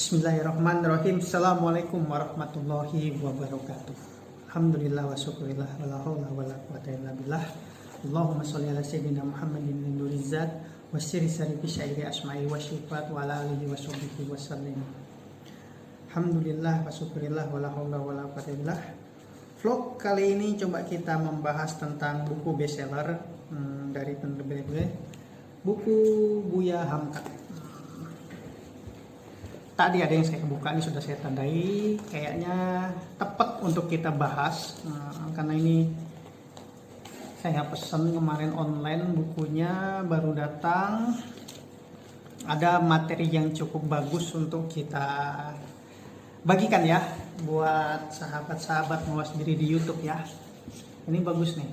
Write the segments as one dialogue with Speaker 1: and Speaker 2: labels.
Speaker 1: Bismillahirrahmanirrahim. Assalamualaikum warahmatullahi wabarakatuh. Alhamdulillah wa syukurillah wa la haula wa la quwwata illa billah. Allahumma sholli ala sayyidina Muhammadin nurizat wa sirri sarifi syairi asma'i wa syifat wa ala alihi wa sahbihi wa sallim. Alhamdulillah wa syukurillah wa la haula wa la quwwata illa billah. Vlog kali ini coba kita membahas tentang buku bestseller dari penerbit buku Buya Hamka. Tadi ada yang saya buka, ini sudah saya tandai, kayaknya tepat untuk kita bahas karena ini saya pesan kemarin online, bukunya baru datang, ada materi yang cukup bagus untuk kita bagikan ya buat sahabat-sahabat mawas diri di YouTube ya. Ini bagus nih.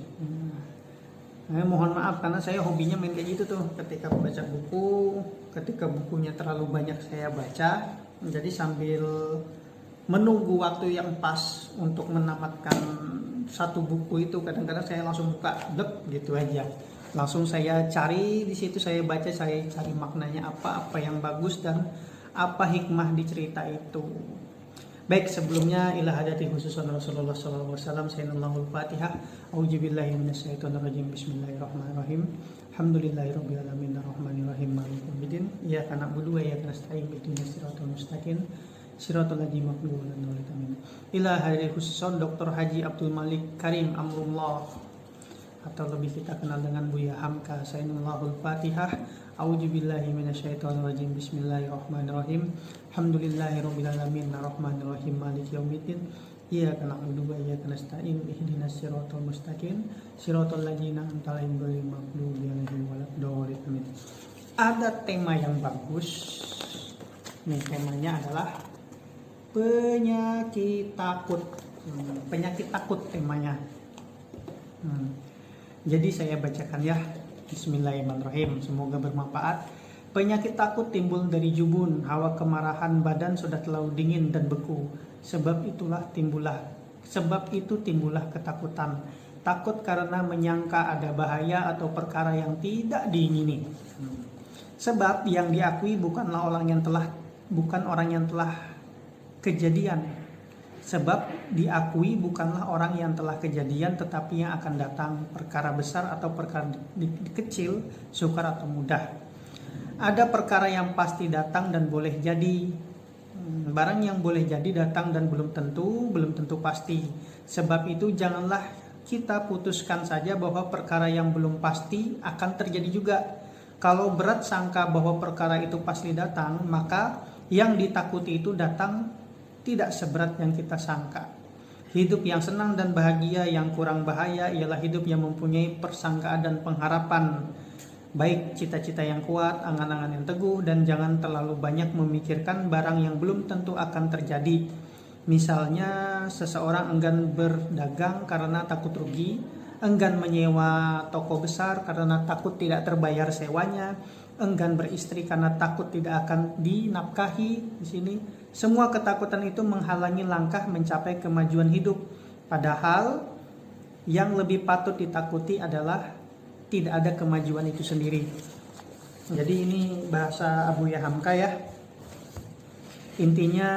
Speaker 1: Mohon maaf karena saya hobinya main kayak gitu tuh, ketika baca buku, ketika bukunya terlalu banyak saya baca, jadi sambil menunggu waktu yang pas untuk menamatkan satu buku itu, kadang-kadang saya langsung buka gitu aja, langsung saya cari di situ, saya baca, saya cari maknanya apa yang bagus dan apa hikmah di cerita itu. Baik, sebelumnya ila hadati khususan Rasulullah sallallahu alaihi wasallam, sayyidul Fatihah. Auzubillahi minasyaitonirrajim. Bismillahirrahmanirrahim. Alhamdulillahirabbil alamin arrahmanirrahim maliki yaumiddin. Iyyaka na'budu wa iyyaka nasta'in ihdinas siratal mustaqim siratal ladzina an'amta 'alaihim. Ila hadati khususan Dr. Haji Abdul Malik Karim Amrullah, atau lebih kita kenal dengan Buya Hamka, sayyidul Fatihah. A'udzubillahi minasyaitonirrajim. Bismillahirrahmanirrahim. Alhamdulillahirabbil alamin arrahmanirrahim maliki yaumiddin. Iyyaka na'budu wa iyyaka nasta'in ihdinas siratal mustaqim siratal ladzina an'amta 'alaihim ghairil maghdubi 'alaihim waladdallin. Ada tema yang bagus. Nih, temanya adalah penyakit takut. Penyakit takut temanya. Jadi saya bacakan ya. Bismillahirrahmanirrahim, semoga bermanfaat. Penyakit takut timbul dari jubun, hawa kemarahan, badan sudah terlalu dingin dan beku. Sebab itu timbullah ketakutan. Takut karena menyangka ada bahaya atau perkara yang tidak diingini. Sebab yang diakui bukan orang yang telah kejadian. Sebab diakui bukanlah orang yang telah kejadian, tetapi yang akan datang, perkara besar atau perkara kecil, sukar atau mudah. Ada perkara yang pasti datang dan boleh jadi. Barang yang boleh jadi datang dan belum tentu pasti. Sebab itu janganlah kita putuskan saja bahwa perkara yang belum pasti akan terjadi juga. Kalau berat sangka bahwa perkara itu pasti datang, maka yang ditakuti itu datang tidak seberat yang kita sangka. Hidup yang senang dan bahagia yang kurang bahaya ialah hidup yang mempunyai persangkaan dan pengharapan. Baik cita-cita yang kuat, angan-angan yang teguh, dan jangan terlalu banyak memikirkan barang yang belum tentu akan terjadi. Misalnya seseorang enggan berdagang karena takut rugi, enggan menyewa toko besar karena takut tidak terbayar sewanya, enggan beristri karena takut tidak akan dinafkahi. Di sini semua ketakutan itu menghalangi langkah mencapai kemajuan hidup. Padahal yang lebih patut ditakuti adalah tidak ada kemajuan itu sendiri. Jadi ini bahasa Buya Hamka ya. Intinya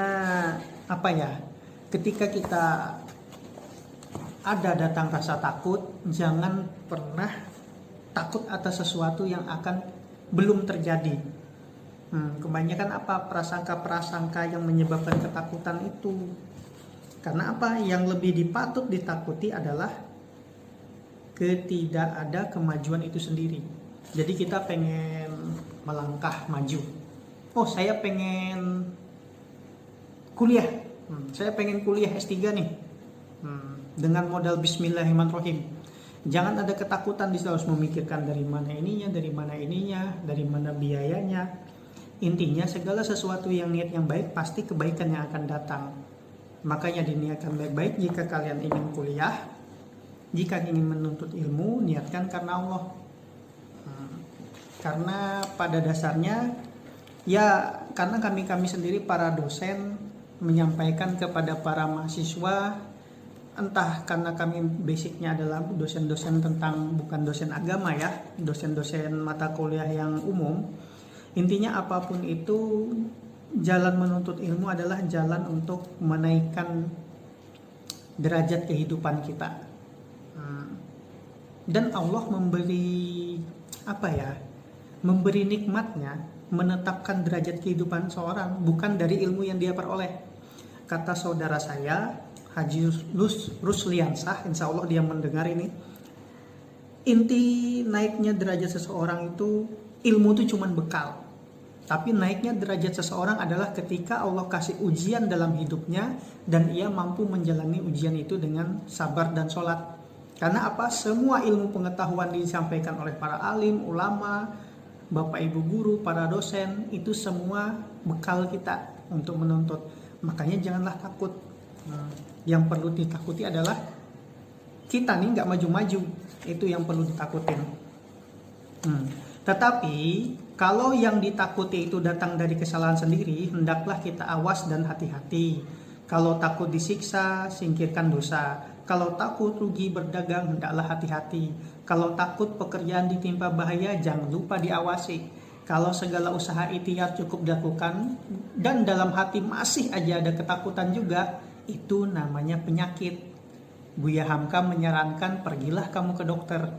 Speaker 1: apa ya? Ketika kita ada datang rasa takut, jangan pernah takut atas sesuatu yang akan belum terjadi. Kebanyakan apa? Prasangka-prasangka yang menyebabkan ketakutan itu. Karena apa? Yang lebih dipatut ditakuti adalah ketidak ada kemajuan itu sendiri. Jadi kita pengen melangkah maju. Oh, saya pengen kuliah. Saya pengen kuliah S3 nih. Dengan modal bismillahirrahmanirrahim. Jangan ada ketakutan, di harus memikirkan dari mana ininya, dari mana biayanya. Intinya segala sesuatu yang niat yang baik pasti kebaikan yang akan datang. Makanya diniatkan baik-baik. Jika kalian ingin kuliah, jika ingin menuntut ilmu, niatkan karena Allah. Karena pada dasarnya ya, karena kami sendiri para dosen menyampaikan kepada para mahasiswa, entah karena kami basicnya adalah dosen-dosen bukan dosen agama ya, dosen-dosen mata kuliah yang umum. Intinya apapun itu jalan menuntut ilmu adalah jalan untuk menaikkan derajat kehidupan kita. Dan Allah memberi memberi nikmatnya, menetapkan derajat kehidupan seorang bukan dari ilmu yang dia peroleh. Kata saudara saya Haji Rusliansah, insya Allah dia mendengar ini, inti naiknya derajat seseorang itu, ilmu itu cuma bekal. Tapi naiknya derajat seseorang adalah ketika Allah kasih ujian dalam hidupnya dan ia mampu menjalani ujian itu dengan sabar dan sholat. Karena apa? Semua ilmu pengetahuan disampaikan oleh para alim, ulama, bapak ibu guru, para dosen, itu semua bekal kita untuk menuntut. Makanya janganlah takut. Yang perlu ditakuti adalah kita nih nggak maju-maju. Itu yang perlu ditakutin. Tetapi kalau yang ditakuti itu datang dari kesalahan sendiri, hendaklah kita awas dan hati-hati. Kalau takut disiksa, singkirkan dosa. Kalau takut rugi berdagang, hendaklah hati-hati. Kalau takut pekerjaan ditimpa bahaya, jangan lupa diawasi. Kalau segala usaha ikhtiar cukup dilakukan dan dalam hati masih aja ada ketakutan juga, itu namanya penyakit. Buya Hamka menyarankan pergilah kamu ke dokter.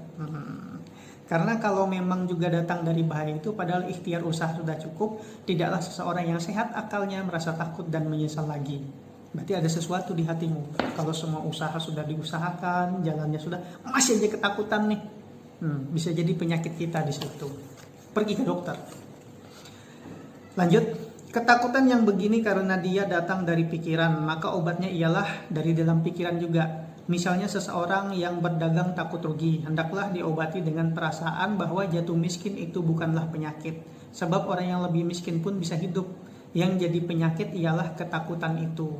Speaker 1: Karena kalau memang juga datang dari bahaya itu, padahal ikhtiar usaha sudah cukup, tidaklah seseorang yang sehat akalnya merasa takut dan menyesal lagi. Berarti ada sesuatu di hatimu. Kalau semua usaha sudah diusahakan, jalannya sudah, masih aja ketakutan nih. Bisa jadi penyakit kita di situ. Pergi ke dokter. Lanjut, ketakutan yang begini karena dia datang dari pikiran, maka obatnya ialah dari dalam pikiran juga. Misalnya seseorang yang berdagang takut rugi, hendaklah diobati dengan perasaan bahwa jatuh miskin itu bukanlah penyakit. Sebab orang yang lebih miskin pun bisa hidup. Yang jadi penyakit ialah ketakutan itu.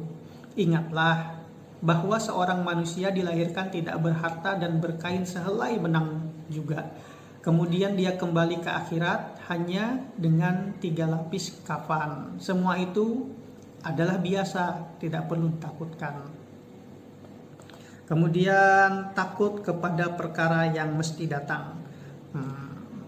Speaker 1: Ingatlah bahwa seorang manusia dilahirkan tidak berharta dan berkain sehelai benang juga. Kemudian dia kembali ke akhirat hanya dengan 3 lapis kafan. Semua itu adalah biasa, tidak perlu ditakutkan. Kemudian takut kepada perkara yang mesti datang.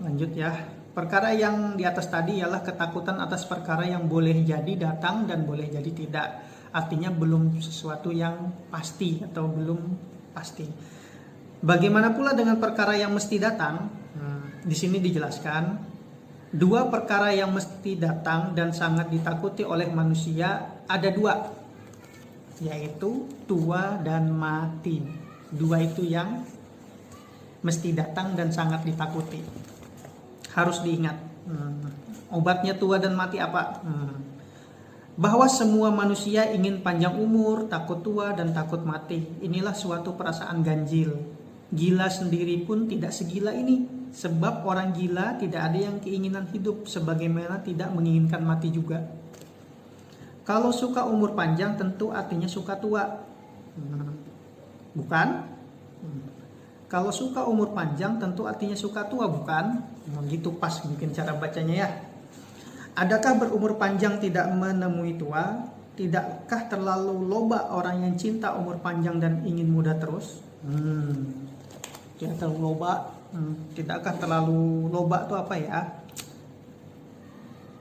Speaker 1: Lanjut ya. Perkara yang di atas tadi ialah ketakutan atas perkara yang boleh jadi datang dan boleh jadi tidak. Artinya belum sesuatu yang pasti atau belum pasti. Bagaimana pula dengan perkara yang mesti datang? Di sini dijelaskan 2 perkara yang mesti datang dan sangat ditakuti oleh manusia, ada 2. Yaitu tua dan mati. 2 itu yang mesti datang dan sangat ditakuti. Harus diingat. Obatnya tua dan mati apa? Bahwa semua manusia ingin panjang umur, takut tua dan takut mati. Inilah suatu perasaan ganjil. Gila sendiri pun tidak segila ini. Sebab orang gila tidak ada yang keinginan hidup, sebagaimana tidak menginginkan mati juga. Kalau suka umur panjang tentu artinya suka tua. Bukan? Kalau suka umur panjang tentu artinya suka tua, bukan? Gitu pas mungkin cara bacanya ya. Adakah berumur panjang tidak menemui tua? Tidakkah terlalu loba orang yang cinta umur panjang dan ingin muda terus? Tidak terlalu loba. Tidakkah terlalu loba itu apa ya?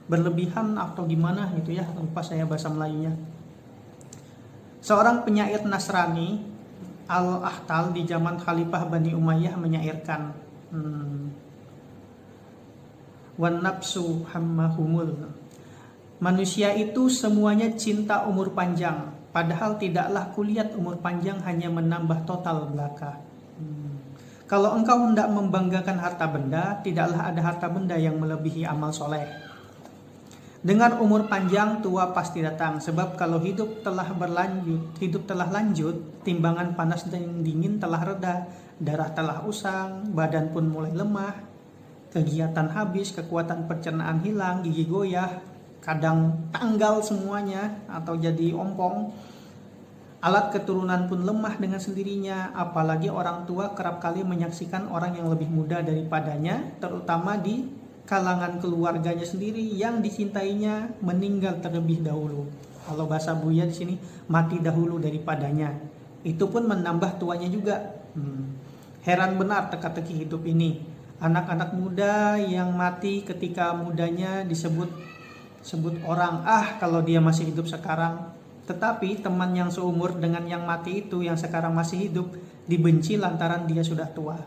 Speaker 1: Berlebihan atau gimana gitu ya, lupa saya bahasa Melayunya. Seorang penyair Nasrani Al-Ahtal di zaman Khalifah Bani Umayyah menyairkan wan nafsu hammahumul. Manusia itu semuanya cinta umur panjang, padahal tidaklah kulihat umur panjang hanya menambah total belaka. Kalau engkau hendak membanggakan harta benda, tidaklah ada harta benda yang melebihi amal soleh. Dengan umur panjang tua pasti datang, sebab kalau hidup telah lanjut, timbangan panas dan dingin telah reda, darah telah usang, badan pun mulai lemah, kegiatan habis, kekuatan pencernaan hilang, gigi goyah, kadang tanggal semuanya atau jadi ompong, alat keturunan pun lemah dengan sendirinya. Apalagi orang tua kerap kali menyaksikan orang yang lebih muda daripadanya, terutama di kalangan keluarganya sendiri yang dicintainya meninggal terlebih dahulu. Kalau bahasa Buya di sini mati dahulu daripadanya. Itu pun menambah tuanya juga. Heran benar teka-teki hidup ini. Anak-anak muda yang mati ketika mudanya disebut sebut orang, kalau dia masih hidup sekarang. Tetapi teman yang seumur dengan yang mati itu, yang sekarang masih hidup, dibenci lantaran dia sudah tua.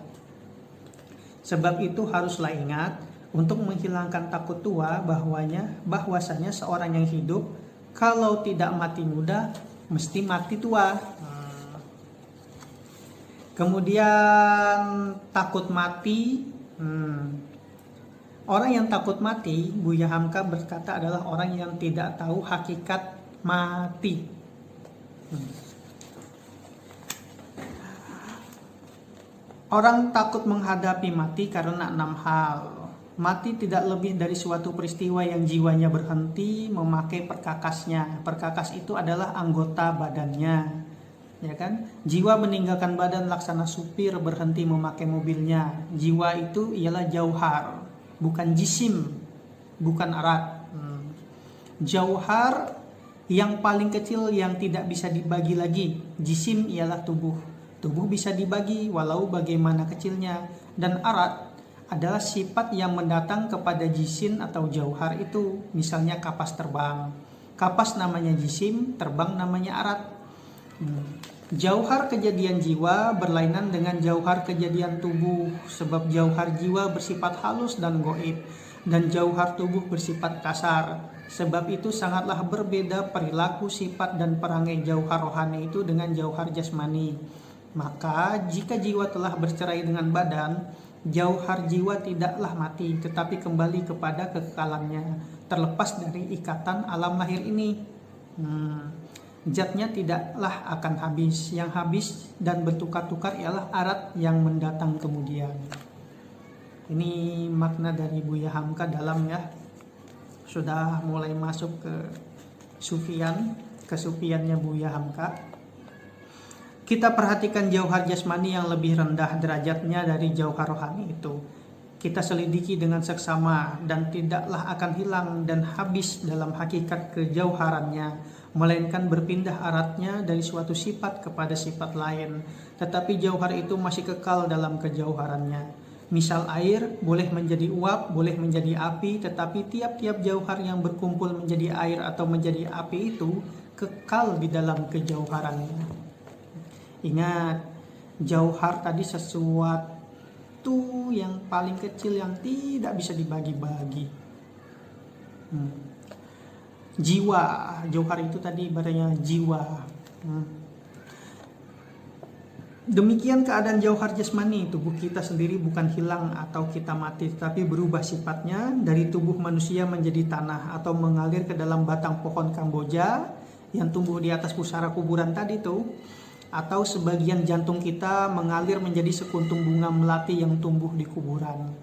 Speaker 1: Sebab itu haruslah ingat untuk menghilangkan takut tua bahwasanya seorang yang hidup kalau tidak mati muda mesti mati tua. Kemudian takut mati. Orang yang takut mati, Buya Hamka berkata, adalah orang yang tidak tahu hakikat mati. Orang takut menghadapi mati karena 6 hal. Mati tidak lebih dari suatu peristiwa yang jiwanya berhenti memakai perkakasnya. Perkakas itu adalah anggota badannya, ya kan? Jiwa meninggalkan badan laksana supir berhenti memakai mobilnya. Jiwa itu ialah jauhar, bukan jisim, bukan arat. Jauhar yang paling kecil yang tidak bisa dibagi lagi. Jisim ialah tubuh. Tubuh bisa dibagi walau bagaimana kecilnya. Dan arat adalah sifat yang mendatang kepada jisim atau jauhar itu. Misalnya kapas terbang. Kapas namanya jisim, terbang namanya arat. Jauhar kejadian jiwa berlainan dengan jauhar kejadian tubuh. Sebab jauhar jiwa bersifat halus dan goib, dan jauhar tubuh bersifat kasar. Sebab itu sangatlah berbeda perilaku, sifat, dan perangai jauhar rohani itu dengan jauhar jasmani. Maka jika jiwa telah bercerai dengan badan, jauhar jiwa tidaklah mati, tetapi kembali kepada kekekalannya, terlepas dari ikatan alam lahir ini. Zatnya tidaklah akan habis. Yang habis dan bertukar-tukar ialah arat yang mendatang kemudian. Ini makna dari Buya Hamka dalam, ya. Sudah mulai masuk ke sufiannya Buya Hamka. Kita perhatikan jauhar jasmani yang lebih rendah derajatnya dari jauhar rohani itu. Kita selidiki dengan seksama dan tidaklah akan hilang dan habis dalam hakikat kejauharannya, melainkan berpindah aratnya dari suatu sifat kepada sifat lain. Tetapi jauhar itu masih kekal dalam kejauharannya. Misal air boleh menjadi uap, boleh menjadi api, tetapi tiap-tiap jauhar yang berkumpul menjadi air atau menjadi api itu kekal di dalam kejauharannya. Ingat, jauhar tadi sesuatu yang paling kecil yang tidak bisa dibagi-bagi. Jiwa, jauhar itu tadi ibaratnya jiwa. Demikian keadaan jauhar jasmani. Tubuh kita sendiri bukan hilang atau kita mati, tetapi berubah sifatnya dari tubuh manusia menjadi tanah atau mengalir ke dalam batang pohon Kamboja yang tumbuh di atas pusara kuburan tadi tuh. Atau sebagian jantung kita mengalir menjadi sekuntum bunga melati yang tumbuh di kuburan.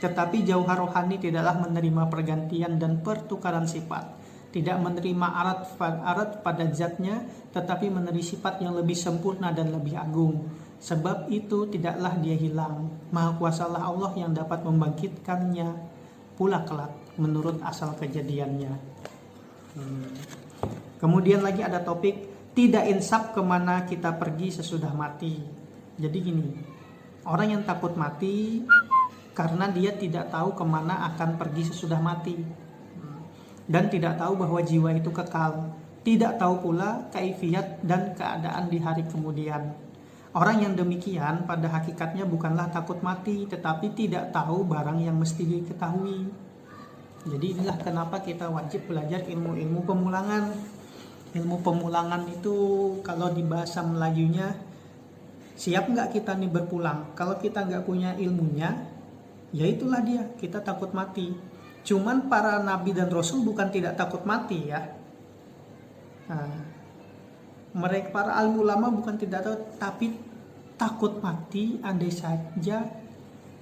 Speaker 1: Tetapi jauhar rohani tidaklah menerima pergantian dan pertukaran sifat. Tidak menerima arat pada zatnya, tetapi menerima sifat yang lebih sempurna dan lebih agung. Sebab itu tidaklah dia hilang. Maha kuasalah Allah yang dapat membangkitkannya pula kelak menurut asal kejadiannya. Kemudian lagi ada topik tidak insaf kemana kita pergi sesudah mati. Jadi gini, orang yang takut mati karena dia tidak tahu kemana akan pergi sesudah mati, dan tidak tahu bahwa jiwa itu kekal, tidak tahu pula kaifiat dan keadaan di hari kemudian. Orang yang demikian pada hakikatnya bukanlah takut mati, tetapi tidak tahu barang yang mesti diketahui. Jadi inilah kenapa kita wajib belajar ilmu-ilmu pemulangan. Ilmu pemulangan itu kalau di bahasa Melayunya, siap nggak kita nih berpulang? Kalau kita nggak punya ilmunya, ya itulah dia, kita takut mati. Cuman para nabi dan rasul bukan tidak takut mati, ya. Mereka para alim ulama bukan tidak tahu, tapi takut mati andai saja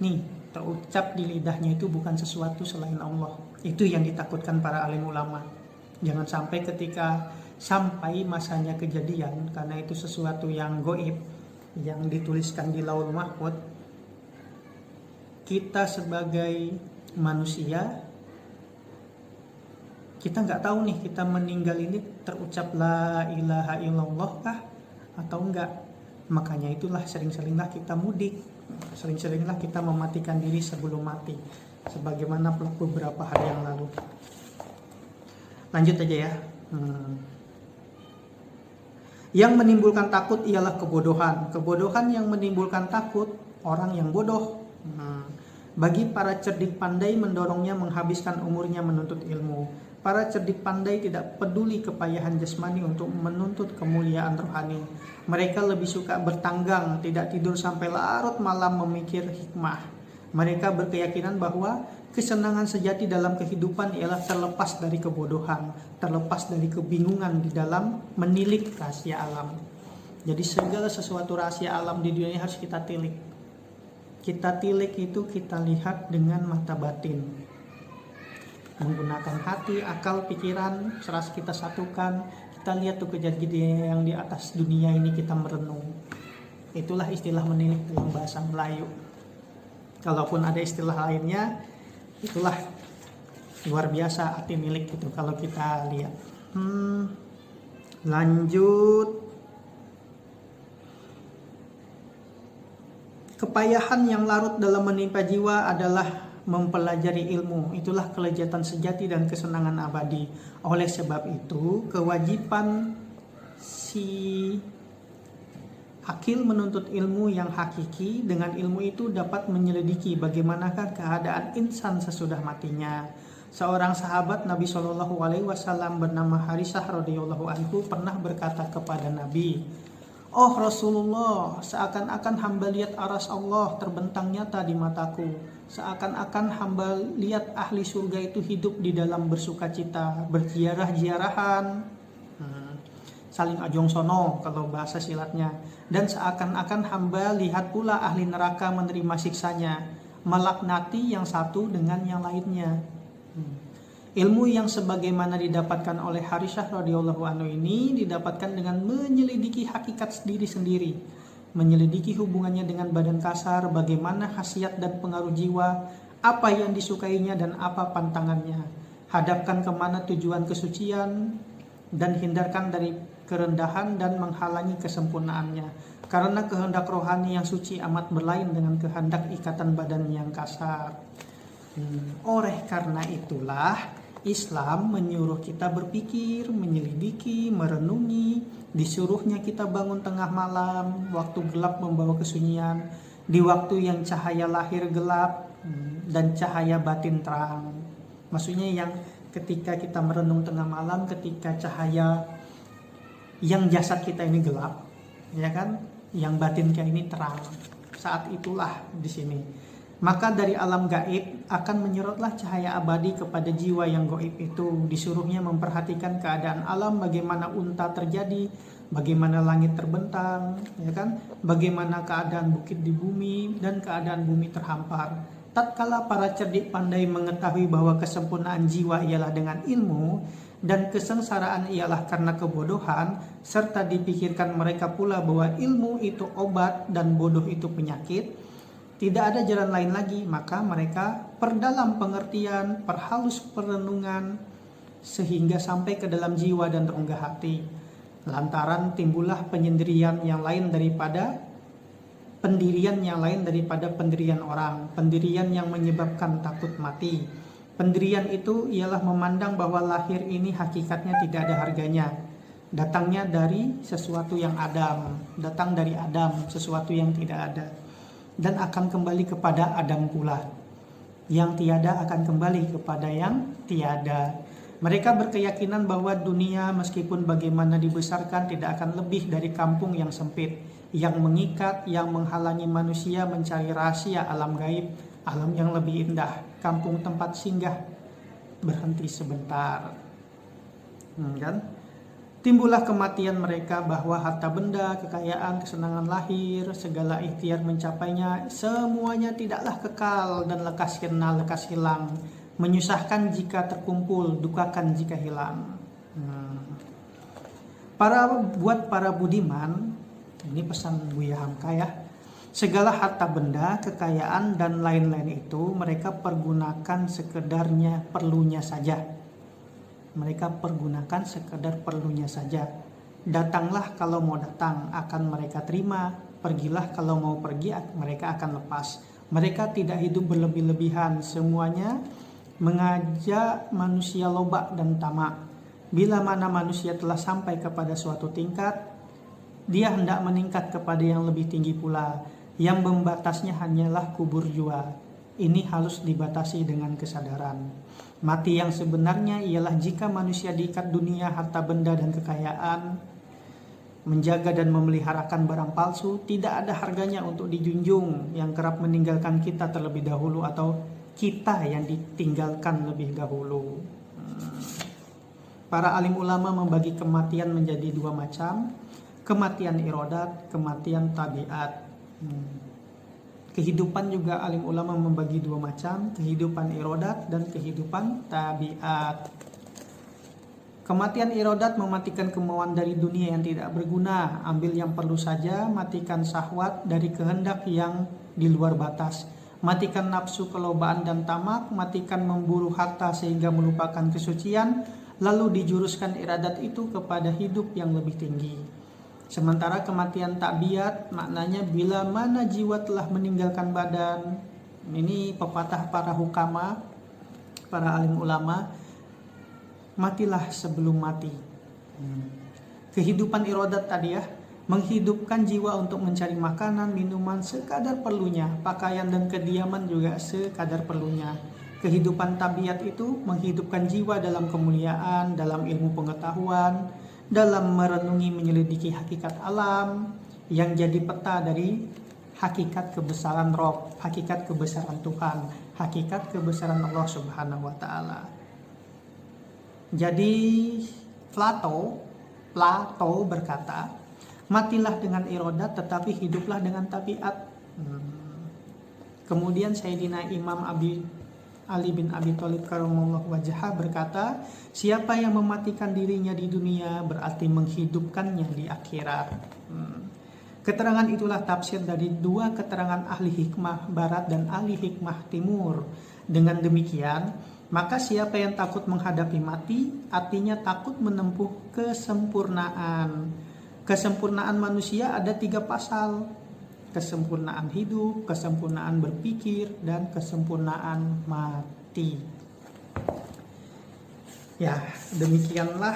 Speaker 1: nih terucap di lidahnya itu bukan sesuatu selain Allah. Itu yang ditakutkan para alim ulama. Jangan sampai ketika sampai masanya kejadian, karena itu sesuatu yang goib, yang dituliskan di Lauhul Mahfuz, kita sebagai manusia, kita nggak tahu nih kita meninggal ini terucap la ilaha illallah kah atau enggak. Makanya itulah sering-seringlah kita mudik, sering-seringlah kita mematikan diri sebelum mati, sebagaimana beberapa hari yang lalu. Lanjut aja ya. Yang menimbulkan takut ialah kebodohan. Kebodohan yang menimbulkan takut orang yang bodoh. Bagi para cerdik pandai mendorongnya menghabiskan umurnya menuntut ilmu. Para cerdik pandai tidak peduli kepayahan jasmani untuk menuntut kemuliaan rohani. Mereka lebih suka bertanggang, tidak tidur sampai larut malam memikir hikmah. Mereka berkeyakinan bahwa kesenangan sejati dalam kehidupan ialah terlepas dari kebodohan, terlepas dari kebingungan di dalam menilik rahasia alam. Jadi segala sesuatu rahasia alam di dunia ini harus kita tilik. Kita tilik itu kita lihat dengan mata batin. Menggunakan hati, akal, pikiran, serasa kita satukan. Kita lihat tuh kejadian yang di atas dunia ini, kita merenung. Itulah istilah menilik dalam bahasa Melayu. Kalaupun ada istilah lainnya, itulah luar biasa arti milik itu kalau kita lihat. Lanjut. Kepayahan yang larut dalam menimpa jiwa adalah mempelajari ilmu. Itulah kelezatan sejati dan kesenangan abadi. Oleh sebab itu, kewajiban si akil menuntut ilmu yang hakiki. Dengan ilmu itu dapat menyelidiki bagaimanakah keadaan insan sesudah matinya. Seorang sahabat Nabi Shallallahu Alaihi Wasallam bernama Harisah radhiyallahu anhu pernah berkata kepada Nabi, "Oh Rasulullah, seakan-akan hamba lihat aras Allah terbentang nyata di mataku. Seakan-akan hamba lihat ahli surga itu hidup di dalam bersukacita, berziarah-ziarahan, saling ajong sono kalau bahasa silatnya. Dan seakan-akan hamba lihat pula ahli neraka menerima siksanya, melaknati yang satu dengan yang lainnya." Ilmu yang sebagaimana didapatkan oleh Harisah radhiyallahu anhu ini didapatkan dengan menyelidiki hakikat diri sendiri, menyelidiki hubungannya dengan badan kasar, bagaimana khasiat dan pengaruh jiwa, apa yang disukainya dan apa pantangannya, hadapkan kemana tujuan kesucian, dan hindarkan dari kerendahan dan menghalangi kesempurnaannya. Karena kehendak rohani yang suci amat berlain dengan kehendak ikatan badan yang kasar. Oleh karena itulah Islam menyuruh kita berpikir, menyelidiki, merenungi. Disuruhnya kita bangun tengah malam, waktu gelap membawa kesunyian, di waktu yang cahaya lahir gelap dan cahaya batin terang. Maksudnya yang ketika kita merenung tengah malam, ketika cahaya yang jasad kita ini gelap, ya kan, yang batin kita ini terang. Saat itulah di sini. Maka dari alam gaib akan menyerotlah cahaya abadi kepada jiwa yang gaib itu. Disuruhnya memperhatikan keadaan alam, bagaimana unta terjadi, bagaimana langit terbentang, ya kan? Bagaimana keadaan bukit di bumi dan keadaan bumi terhampar. Tatkala para cerdik pandai mengetahui bahwa kesempurnaan jiwa ialah dengan ilmu dan kesengsaraan ialah karena kebodohan, serta dipikirkan mereka pula bahwa ilmu itu obat dan bodoh itu penyakit, tidak ada jalan lain lagi, maka mereka perdalam pengertian, perhalus perenungan, sehingga sampai ke dalam jiwa dan rongga hati. Lantaran timbullah pendirian yang lain daripada pendirian orang, pendirian yang menyebabkan takut mati. Pendirian itu ialah memandang bahwa lahir ini hakikatnya tidak ada harganya. Datangnya dari sesuatu yang datang dari Adam, sesuatu yang tidak ada. Dan akan kembali kepada Adam pula. Yang tiada akan kembali kepada yang tiada. Mereka berkeyakinan bahwa dunia meskipun bagaimana dibesarkan tidak akan lebih dari kampung yang sempit, yang mengikat, yang menghalangi manusia mencari rahasia alam gaib, alam yang lebih indah, kampung tempat singgah, berhenti sebentar. Kan? Timbullah kematian mereka bahwa harta benda, kekayaan, kesenangan lahir, segala ikhtiar mencapainya, semuanya tidaklah kekal dan lekas kenal, lekas hilang. Menyusahkan jika terkumpul, dukakan jika hilang. Buat para budiman, ini pesan Buya Hamka ya, segala harta benda, kekayaan, dan lain-lain itu mereka pergunakan sekedarnya, perlunya saja. Mereka pergunakan sekedar perlunya saja. Datanglah kalau mau datang, akan mereka terima. Pergilah kalau mau pergi, mereka akan lepas. Mereka tidak hidup berlebih-lebihan. Semuanya mengajak manusia loba dan tamak. Bila mana manusia telah sampai kepada suatu tingkat, dia hendak meningkat kepada yang lebih tinggi pula. Yang membatasnya hanyalah kubur jua. Ini harus dibatasi dengan kesadaran. Mati yang sebenarnya ialah jika manusia diikat dunia, harta benda dan kekayaan, menjaga dan memeliharakan barang palsu, tidak ada harganya untuk dijunjung, yang kerap meninggalkan kita terlebih dahulu atau kita yang ditinggalkan lebih dahulu. Para alim ulama membagi kematian menjadi dua macam, kematian irodat, kematian tabiat. Kehidupan juga alim ulama membagi dua macam, kehidupan irodat dan kehidupan tabiat. Kematian irodat mematikan kemauan dari dunia yang tidak berguna, ambil yang perlu saja, matikan syahwat dari kehendak yang di luar batas, matikan nafsu kelobaan dan tamak, matikan memburu harta sehingga melupakan kesucian, lalu dijuruskan iradat itu kepada hidup yang lebih tinggi. Sementara kematian tabiat maknanya bila mana jiwa telah meninggalkan badan. Ini pepatah para hukama, para alim ulama, matilah sebelum mati. Kehidupan irodat tadi ya, menghidupkan jiwa untuk mencari makanan, minuman sekadar perlunya, pakaian dan kediaman juga sekadar perlunya. Kehidupan tabiat itu menghidupkan jiwa dalam kemuliaan, dalam ilmu pengetahuan, dalam merenungi menyelidiki hakikat alam yang jadi peta dari hakikat kebesaran Rob, hakikat kebesaran Tuhan, hakikat kebesaran Allah Subhanahu wa Ta'ala. Jadi Plato berkata, matilah dengan irodat tetapi hiduplah dengan tabiat. Kemudian Sayyidina Imam Ali bin Abi Thalib karamallahu wajhah berkata, siapa yang mematikan dirinya di dunia berarti menghidupkannya di akhirat. Keterangan itulah tafsir dari dua keterangan ahli hikmah barat dan ahli hikmah timur. Dengan demikian, maka siapa yang takut menghadapi mati, artinya takut menempuh kesempurnaan. Kesempurnaan manusia ada 3 pasal. Kesempurnaan hidup, kesempurnaan berpikir, dan kesempurnaan mati. Ya, demikianlah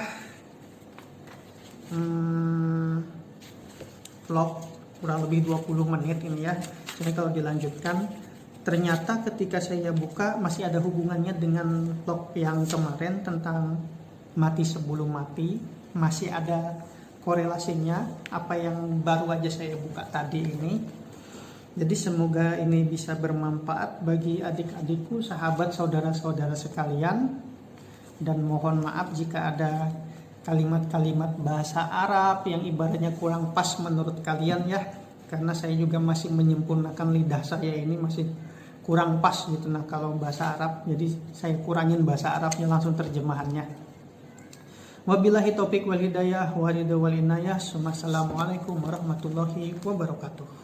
Speaker 1: vlog kurang lebih 20 menit ini ya. Jadi kalau dilanjutkan, ternyata ketika saya buka masih ada hubungannya dengan vlog yang kemarin tentang mati sebelum mati. Masih ada korelasinya apa yang baru aja saya buka tadi ini. Jadi semoga ini bisa bermanfaat bagi adik-adikku, sahabat, saudara-saudara sekalian. Dan mohon maaf jika ada kalimat-kalimat bahasa Arab yang ibaratnya kurang pas menurut kalian ya. Karena saya juga masih menyempurnakan lidah saya ini, masih kurang pas gitu nah kalau bahasa Arab. Jadi saya kurangin bahasa Arabnya, langsung terjemahannya. Wabillahi taufiq wal hidayah wa ridha wal inayah. Assalamualaikum warahmatullahi wabarakatuh.